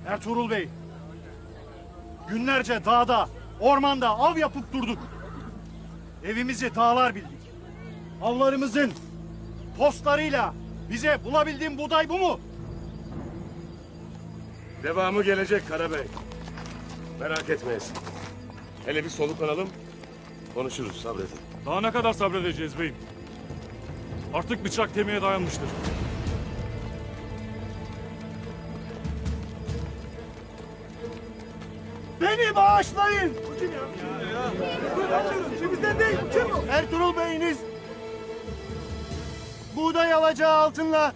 Ertuğrul Bey, günlerce dağda, ormanda av yapıp durduk. Evimizi dağlar bildik. Avlarımızın postlarıyla bize bulabildiğin buğday bu mu? Devamı gelecek Karabey. Merak etmeyesin. Hele bir soluklanalım, konuşuruz, sabredin. Daha ne kadar sabredeceğiz beyim? Artık bıçak kemiğe dayanmıştır. Beni bağışlayın. Kimizden değil. Kim? Ertuğrul Bey'iniz buğday alacağı altınla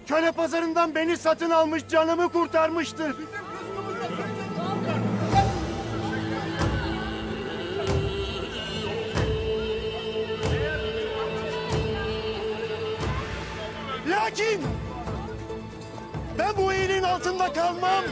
köle pazarından beni satın almış, canımı kurtarmıştır. Lakin ben bu iyiliğin altında kalmam.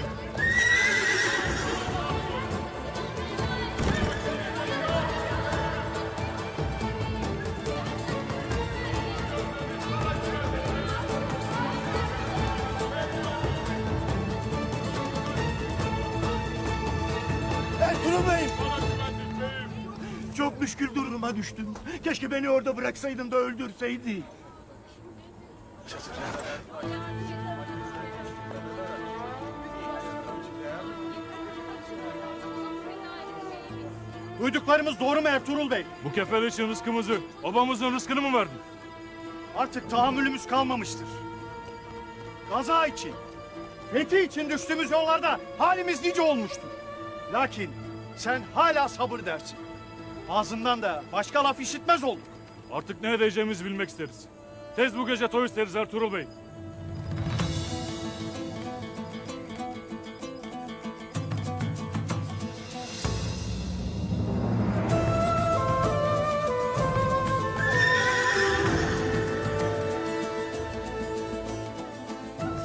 Ertuğrul Bey! Çok müşkül duruma düştüm. Keşke beni orada bıraksaydın da öldürseydi. Duyduklarımız doğru mu Ertuğrul Bey? Bu kefer için rızkımızı, babamızın rızkını mı verdin? Artık tahammülümüz kalmamıştır. Gaza için, fethi için düştüğümüz yollarda halimiz nice olmuştur. Lakin sen hala sabır dersin. Ağzından da başka laf işitmez olduk. Artık ne edeceğimizi bilmek isteriz. Tez bu gece toy isteriz Ertuğrul Bey.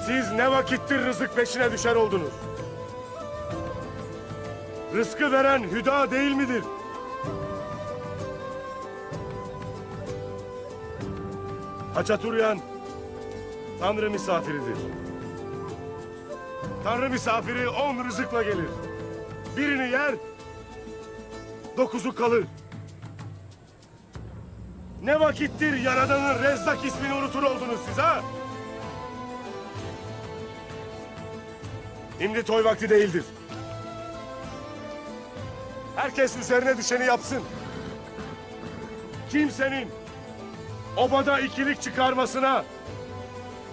Siz ne vakittir rızık peşine düşer oldunuz? Rızkı veren hüda değil midir? Haçaturyan Tanrı misafiridir. Tanrı misafiri 10 rızıkla gelir. Birini yer, 9'u kalır. Ne vakittir Yaradan'ın Rezzak ismini unutur oldunuz siz ha? Şimdi toy vakti değildir. Herkes üzerine düşeni yapsın. Kimsenin obada ikilik çıkarmasına,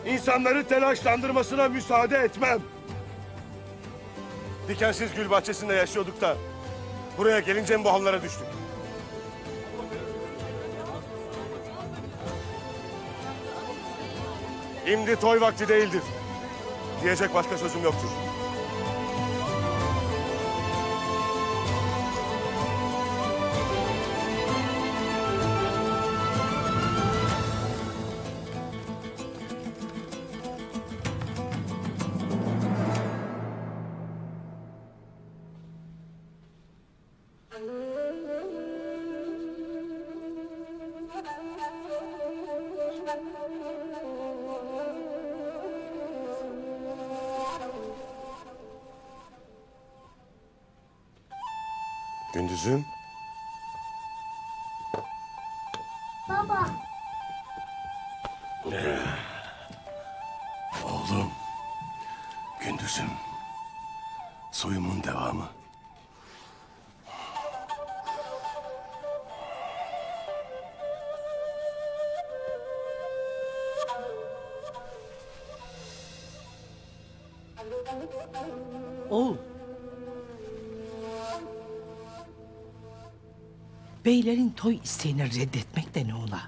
insanları telaşlandırmasına müsaade etmem. Dikensiz gül bahçesinde yaşıyorduk da buraya gelince mi bu hallara düştük? Şimdi toy vakti değildir. Diyecek başka sözüm yoktur. Gündüz'üm. Baba. Oğlum. Gündüz'üm. Soyumun devamı. Oğul. Beylerin toy isteğini reddetmek de ne ola?